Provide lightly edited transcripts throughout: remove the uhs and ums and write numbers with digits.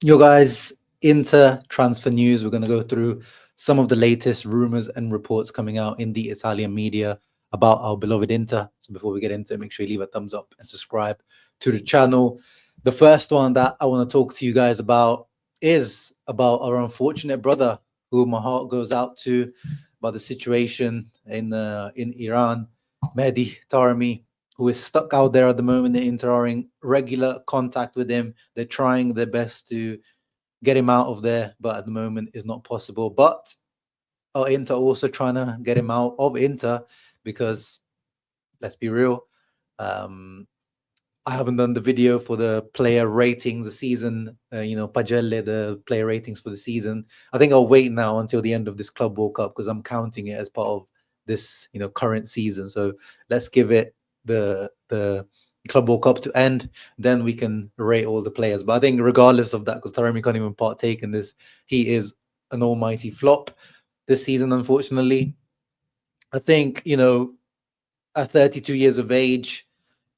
Yo, guys, Inter transfer news. We're going to go through some of the latest rumors and reports coming out in the Italian media about our beloved Inter. So before we get into it, make sure you leave a thumbs up and subscribe to the channel. The first one that I want to talk to you guys about is about our unfortunate brother, who my heart goes out to, about the situation in Iran, Mehdi Taremi, who is stuck out there at the moment. The Inter are in regular contact with him. They're trying their best to get him out of there, but at the moment is not possible. But Inter also trying to get him out of Inter because, let's be real, um, I haven't done the video for the player ratings, the season, Pagelle, the player ratings for the season. I think I'll wait now until the end of this Club World Cup because I'm counting it as part of this, current season. So let's give it the Club World Cup to end, then we can rate all the players. But I think regardless of that, because Taremi can't even partake in this, he is an almighty flop this season, unfortunately. I think, at 32 years of age,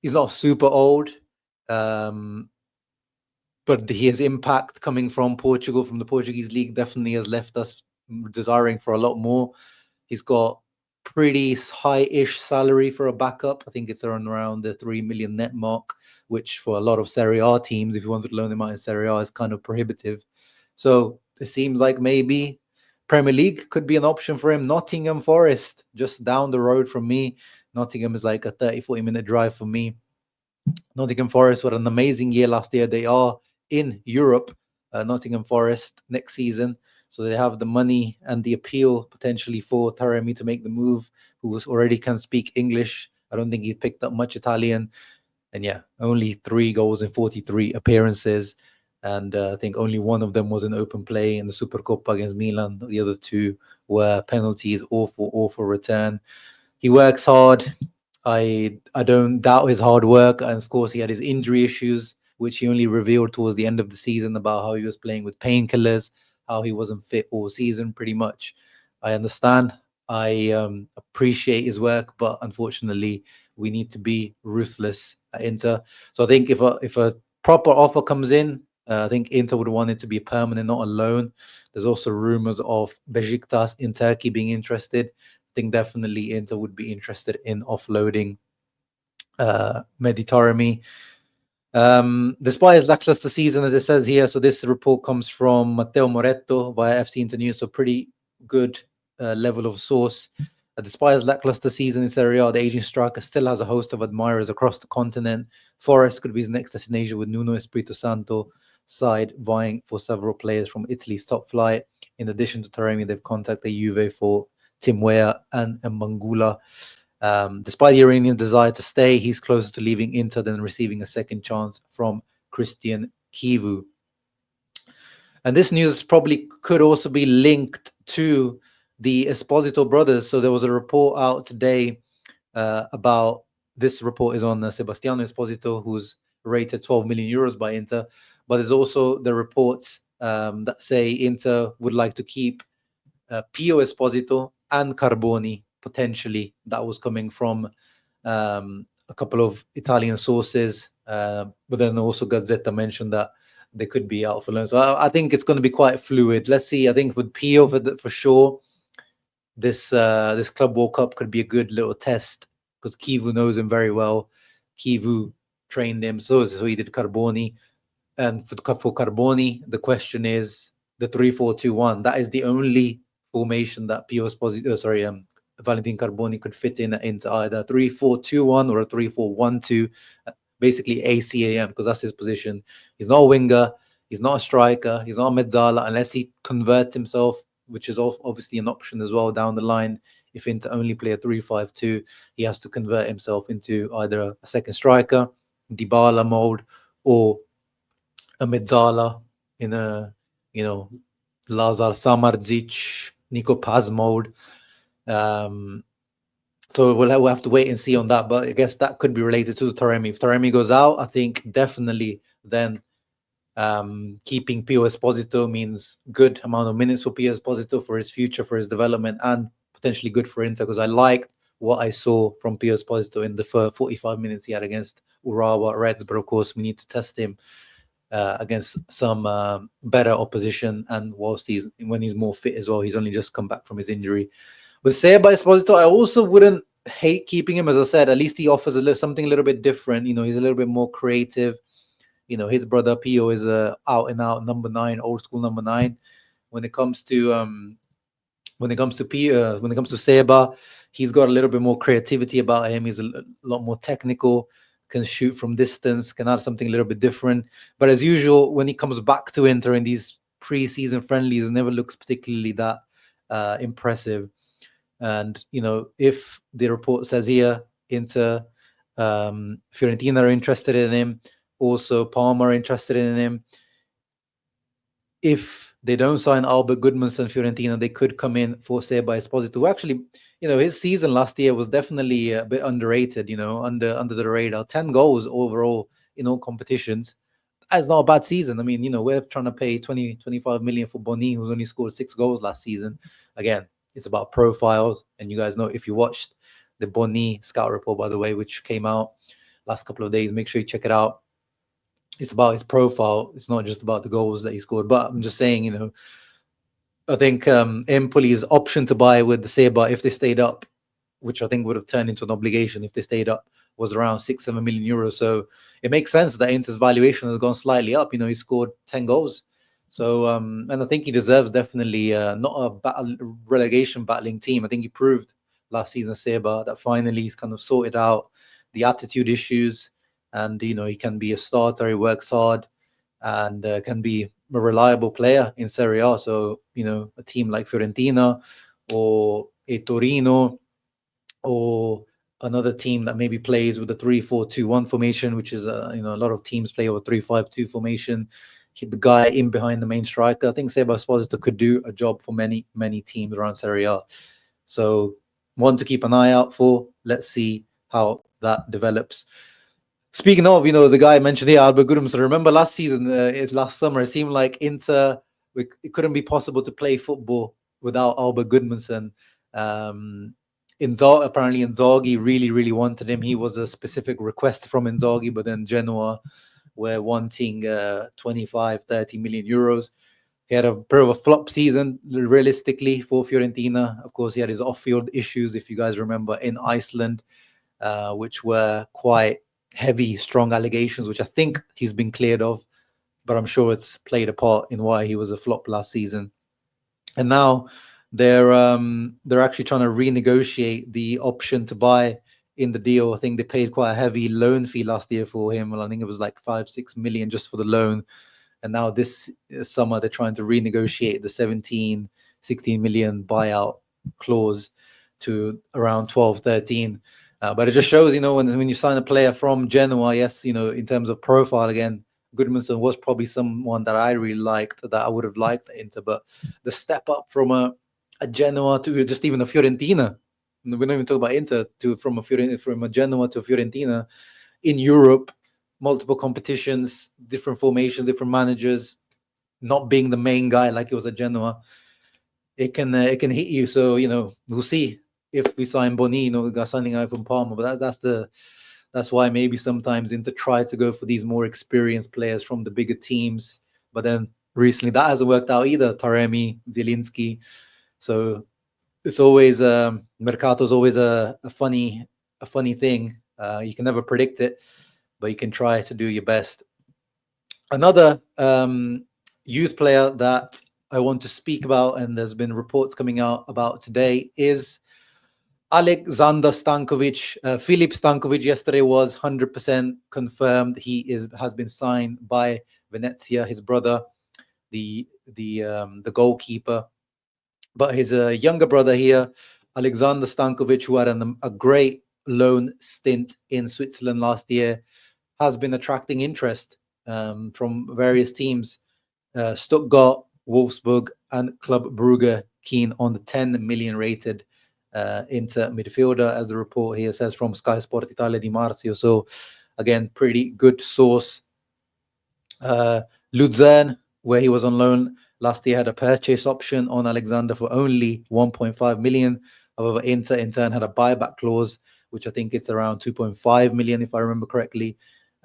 he's not super old. Um, but his impact coming from Portugal, from the Portuguese league, definitely has left us desiring for a lot more. He's got pretty high-ish salary for a backup. I think it's around the 3 million net mark, which for a lot of Serie A teams, if you wanted to loan him out in Serie A, is kind of prohibitive. So it seems like maybe Premier League could be an option for him. Nottingham Forest, just down the road from me. Nottingham is like a 30-40 minute drive for me. Nottingham Forest were an amazing year last year. They are in Europe, Nottingham Forest, next season. So they have the money and the appeal potentially for Taremi to make the move, who already can speak English. I don't think he picked up much Italian. And yeah, only 3 goals in 43 appearances. And I think only one of them was an open play in the Supercoppa against Milan. The other two were penalties, awful return. He works hard. I don't doubt his hard work, and of course he had his injury issues, which he only revealed towards the end of the season about how he was playing with painkillers, how he wasn't fit all season. Pretty much, I understand. I appreciate his work, but unfortunately, we need to be ruthless at Inter. So I think if a proper offer comes in, I think Inter would want it to be permanent, not a loan. There's also rumors of Besiktas in Turkey being interested. Think definitely Inter would be interested in offloading Mehdi Taremi. Despite his lackluster season, as it says here, so this report comes from Matteo Moretto via FC Inter News, so pretty good level of source. Despite his lackluster season in Serie A, the aging striker still has a host of admirers across the continent. Forest could be his next destination, with Nuno Espirito Santo side vying for several players from Italy's top flight. In addition to Taremi, they've contacted Juve for Tim Weah and Mbangula. Despite the Iranian desire to stay, he's closer to leaving Inter than receiving a second chance from Christian Kivu. And this news probably could also be linked to the Esposito brothers. So there was a report out today about, this report is on Sebastiano Esposito, who's rated 12 million euros by Inter. But there's also the reports that say Inter would like to keep Pio Esposito and Carboni, potentially. That was coming from a couple of Italian sources. But then also Gazzetta mentioned that they could be out for loan. So I think it's going to be quite fluid. Let's see. I think with Pio for sure, this Club World Cup could be a good little test because Kivu knows him very well. Kivu trained him, so he did Carboni. And for Carboni, the question is the 3-4-2-1. That is the only formation that Pio Esposito, Valentin Carboni could fit in into either 3-4-2-1 or a 3-4-1-2. Basically ACAM, because that's his position. He's not a winger. He's not a striker. He's not a mezzala unless he converts himself, which is obviously an option as well down the line. If Inter only play a 3-5-2, he has to convert himself into either a second striker, Dybala mode, or a mezzala in a, Lazar Samardzic, Nico Paz mode. So we'll have to wait and see on that. But I guess that could be related to Taremi. If Taremi goes out, I think definitely then keeping Pio Esposito means good amount of minutes for Pio Esposito for his future, for his development, and potentially good for Inter, because I liked what I saw from Pio Esposito in the first 45 minutes he had against Urawa Reds. But of course, we need to test him against some better opposition, and when he's more fit as well. He's only just come back from his injury. With Seba Esposito, I also wouldn't hate keeping him. As I said, at least he offers something a little bit different. He's a little bit more creative. His brother Pio is a out and out number 9, old school number 9. When it comes to Pio, when it comes to Seba, he's got a little bit more creativity about him. He's a lot more technical, can shoot from distance, can add something a little bit different. But as usual, when he comes back to Inter in these pre-season friendlies, it never looks particularly that impressive. And if the report says here Inter, Fiorentina are interested in him, also Parma are interested in him. If they don't sign Albert Goodman and Fiorentina, they could come in for Seba Esposito. Actually, his season last year was definitely a bit underrated, under the radar. 10 goals overall in all competitions. That's not a bad season. I mean, we're trying to pay 25 million for Boni, who's only scored 6 goals last season. Again, it's about profiles. And you guys know, if you watched the Boni scout report, by the way, which came out last couple of days, make sure you check it out. It's about his profile. It's not just about the goals that he scored. But I'm just saying, I think Empoli's option to buy with the Seba, if they stayed up, which I think would have turned into an obligation if they stayed up, was around 6-7 million euros. So it makes sense that Inter's valuation has gone slightly up. He scored 10 goals. So, and I think he deserves definitely not a relegation battling team. I think he proved last season, Seba, that finally he's kind of sorted out the attitude issues. And, he can be a starter, he works hard, and can be a reliable player in Serie A. So, a team like Fiorentina or a Torino or another team that maybe plays with a 3-4-2-1 formation, which is, a lot of teams play with 3-5-2 formation. The guy in behind the main striker. I think Seba Esposito could do a job for many, many teams around Serie A. So, one to keep an eye out for. Let's see how that develops. Speaking of, the guy I mentioned here, Albert Goodman. So remember last season, last summer, it seemed like Inter, it couldn't be possible to play football without Albert Goodmanson. Apparently Inzaghi really, really wanted him. He was a specific request from Inzaghi, but then Genoa were wanting 25, 30 million euros. He had a bit of a flop season, realistically, for Fiorentina. Of course, he had his off-field issues, if you guys remember, in Iceland, which were quite heavy, strong allegations, which I think he's been cleared of, but I'm sure it's played a part in why he was a flop last season. And now they're actually trying to renegotiate the option to buy in the deal. I think they paid quite a heavy loan fee last year for him. Well, I think it was like 5-6 million just for the loan. And now this summer they're trying to renegotiate the 17-16 million buyout clause to around 12-13. But it just shows, when you sign a player from Genoa, yes, in terms of profile, again, Goodmanson was probably someone that I really liked, that I would have liked at Inter. But the step up from a Genoa to just even a Fiorentina, we don't even talk about Inter, from a Genoa to a Fiorentina in Europe, multiple competitions, different formations, different managers, not being the main guy like it was at Genoa, it can hit you. So we'll see if we sign Boni, signing out from Parma. But that's why maybe sometimes Inter try to go for these more experienced players from the bigger teams. But then recently that hasn't worked out either. Taremi, Zielinski. So it's always Mercato's always a funny thing. You can never predict it, but you can try to do your best. Another youth player that I want to speak about, and there's been reports coming out about today, is Alexander Stankovic. Filip Stankovic yesterday was 100% confirmed. He has been signed by Venezia. His brother, the goalkeeper, but his younger brother here, Alexander Stankovic, who had a great loan stint in Switzerland last year, has been attracting interest from various teams. Stuttgart, Wolfsburg, and Club Brugge keen on the 10 million rated Inter midfielder, as the report here says from Sky Sport Italia Di Marzio. So again, pretty good source. Luzern, where he was on loan last year, had a purchase option on Alexander for only 1.5 million. However, Inter in turn had a buyback clause, which I think it's around 2.5 million, if I remember correctly.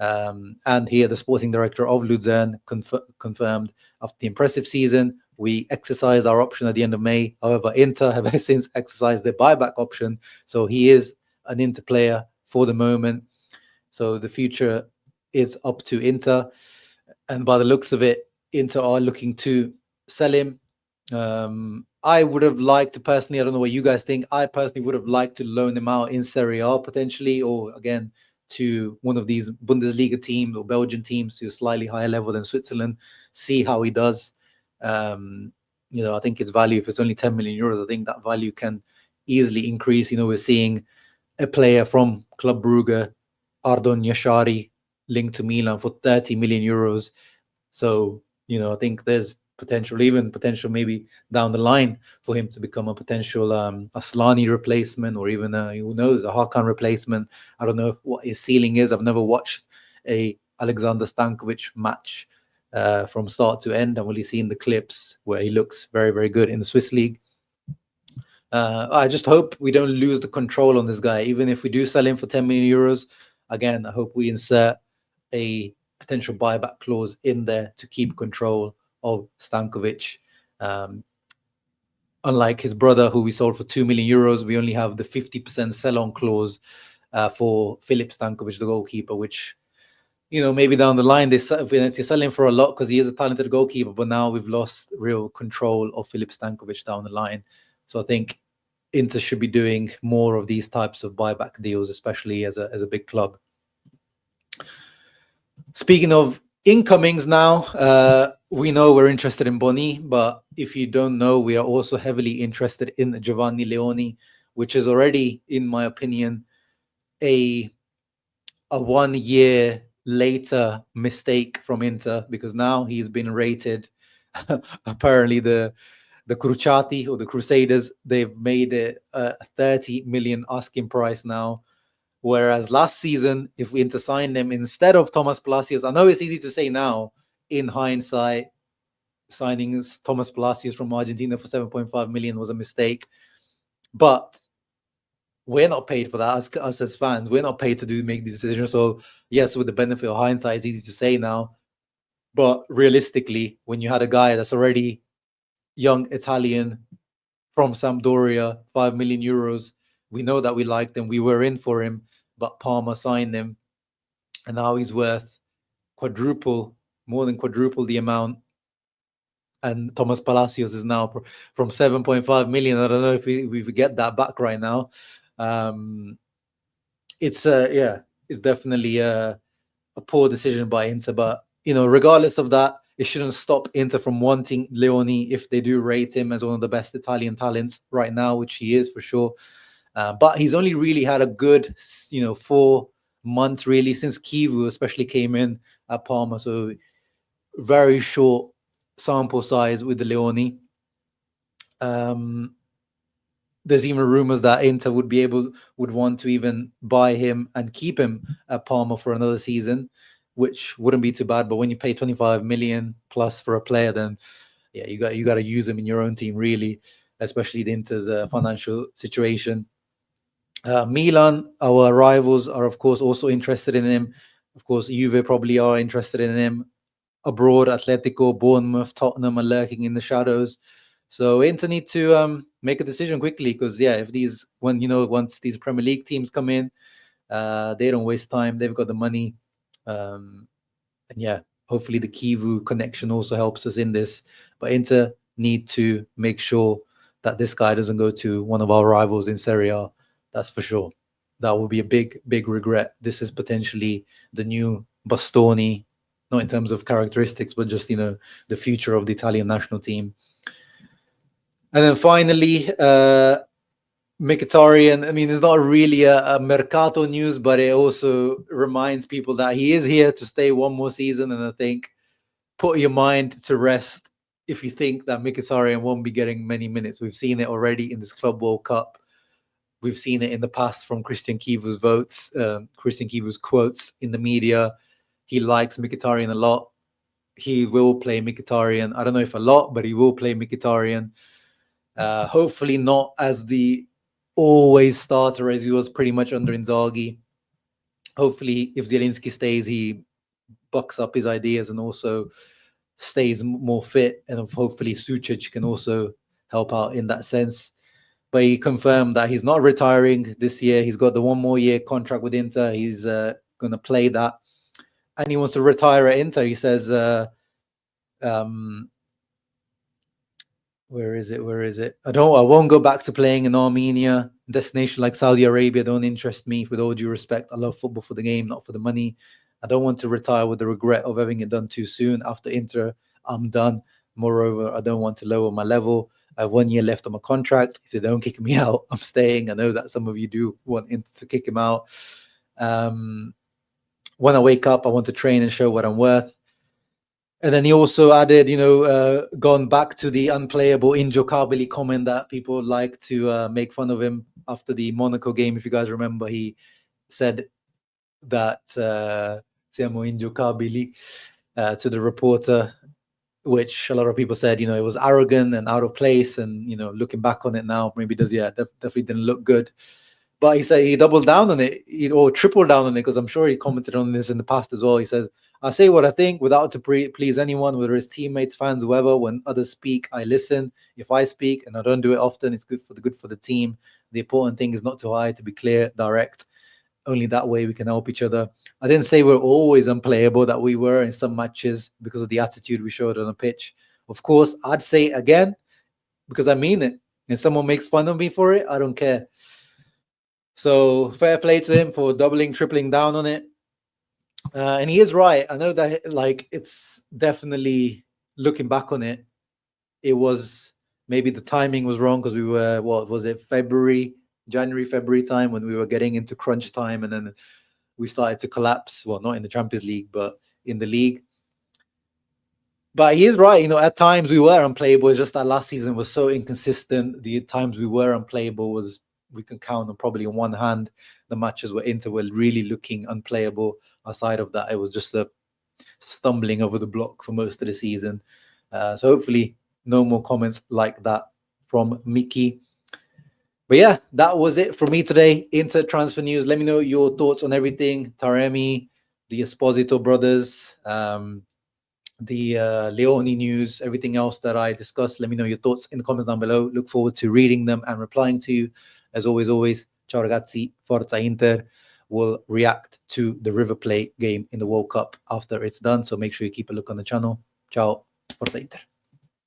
And here, the sporting director of Luzern confirmed after the impressive season, we exercised our option at the end of May. However, Inter have since exercised their buyback option. So he is an Inter player for the moment. So the future is up to Inter. And by the looks of it, Inter are looking to sell him. I would have liked to personally, I don't know what you guys think, I personally would have liked to loan him out in Serie A potentially, or again, to one of these Bundesliga teams or Belgian teams to a slightly higher level than Switzerland, see how he does. I think his value, if it's only 10 million euros, I think that value can easily increase. We're seeing a player from Club Brugge, Ardon Yashari, linked to Milan for 30 million euros. So, I think there's potential maybe down the line for him to become a potential Aslani replacement, or even who knows, a Hakan replacement. I don't know what his ceiling is. I've never watched a Alexander Stankovic match from start to end. I've only seen the clips where he looks very, very good in the Swiss league. I just hope we don't lose the control on this guy. Even if we do sell him for 10 million euros, again, I hope we insert a potential buyback clause in there to keep control of Stankovic. Unlike his brother, who we sold for 2 million euros, we only have the 50% sell-on clause for Filip Stankovic, the goalkeeper, which, maybe down the line, they sell him for a lot because he is a talented goalkeeper, but now we've lost real control of Filip Stankovic down the line. So I think Inter should be doing more of these types of buyback deals, especially as a big club. Speaking of incomings now, we know we're interested in Boni, but if you don't know, we are also heavily interested in Giovanni Leoni, which is already, in my opinion, a 1 year later mistake from Inter, because now he's been rated. Apparently, the Cruciati or the Crusaders, they've made it a 30 million asking price now. Whereas last season, if we Inter signed him instead of Thomas Palacios, I know it's easy to say now, in hindsight, signing Thomas Palacios from Argentina for 7.5 million was a mistake. But we're not paid for that. Us as fans, we're not paid to make these decisions. So yes, with the benefit of hindsight, it's easy to say now. But realistically, when you had a guy that's already young Italian from Sampdoria, 5 million euros, we know that we liked him. We were in for him, but Parma signed him, and now he's worth more than quadruple the amount. And Thomas Palacios is now from 7.5 million. I don't know if we get that back right now. It's definitely a poor decision by Inter. But regardless of that, it shouldn't stop Inter from wanting Leoni if they do rate him as one of the best Italian talents right now, which he is for sure. But he's only really had a good, 4 months really since Kivu especially came in at Parma. So very short sample size with the Leoni. There's even rumors that Inter would want to even buy him and keep him at Parma for another season, which wouldn't be too bad. But when you pay 25 million plus for a player, then yeah, you got to use him in your own team, really, especially the Inter's financial situation. Milan, our rivals, are of course also interested in him. Of course, Juve probably are interested in him. Abroad, Atletico, Bournemouth, Tottenham are lurking in the shadows. So Inter need to make a decision quickly, because once these Premier League teams come in, they don't waste time. They've got the money, and hopefully the Kivu connection also helps us in this. But Inter need to make sure that this guy doesn't go to one of our rivals in Serie A. That's for sure. That will be a big, big regret. This is potentially the new Bastoni, not in terms of characteristics, but just the future of the Italian national team. And then finally, Mkhitaryan. I mean, it's not really a Mercato news, but it also reminds people that he is here to stay one more season. And I think put your mind to rest if you think that Mkhitaryan won't be getting many minutes. We've seen it already in this Club World Cup. We've seen it in the past from Christian Kivu's quotes in the media. He likes Mkhitaryan a lot. He will play Mkhitaryan. I don't know if a lot, but he will play Mkhitaryan. Hopefully not as the always starter as he was pretty much under Inzaghi. hopefully, if Zielinski stays, he bucks up his ideas and also stays more fit, and hopefully Sucic can also help out in that sense. But he confirmed that he's not retiring this year. He's got the 1 more year contract with Inter. He's going to play that, and he wants to retire at Inter. He says, where is it? I won't go back to playing in Armenia. Destination like Saudi Arabia don't interest me. With all due respect, I love football for the game, not for the money. I don't want to retire with the regret of having it done too soon. After Inter, I'm done. Moreover, I don't want to lower my level. I have 1 year left on my contract. If they don't kick me out, I'm staying. I know that some of you do want Inter to kick him out. When I wake up, I want to train and show what I'm worth. And then he also added, gone back to the unplayable Injo Kabili comment that people like to make fun of him after the Monaco game. If you guys remember, he said that siamo Injo Kabili to the reporter, which a lot of people said, it was arrogant and out of place. And, looking back on it now, maybe definitely didn't look good. But he said he doubled down on it, or tripled down on it, because I'm sure he commented on this in the past as well. He says, I say what I think without to please anyone, whether it's teammates, fans, whoever. When others speak, I listen. If I speak, and I don't do it often, it's good for the team. The important thing is not to hide, to be clear, direct. Only that way we can help each other. I didn't say we're always unplayable, that we were in some matches because of the attitude we showed on the pitch. Of course, I'd say it again because I mean it. And someone makes fun of me for it, I don't care. So fair play to him for doubling, tripling down on it. And he is right. I know that, it's definitely, looking back on it, it was maybe the timing was wrong because we were, what was it, January, February time, when we were getting into crunch time, and then we started to collapse. Well, not in the Champions League, but in the league. But he is right. At times we were unplayable. It's just that last season was so inconsistent. The times we were unplayable we can count on probably on one hand the matches where Inter were really looking unplayable. Aside of that, it was just a stumbling over the block for most of the season. So hopefully no more comments like that from Mickey. But yeah, that was it for me today. Inter transfer news. Let me know your thoughts on everything. Taremi, the Esposito brothers, the Leoni news, everything else that I discussed. Let me know your thoughts in the comments down below. Look forward to reading them and replying to you. As always, ciao ragazzi, Forza Inter. We'll react to the River Plate game in the World Cup after it's done. So make sure you keep a look on the channel. Ciao, Forza Inter.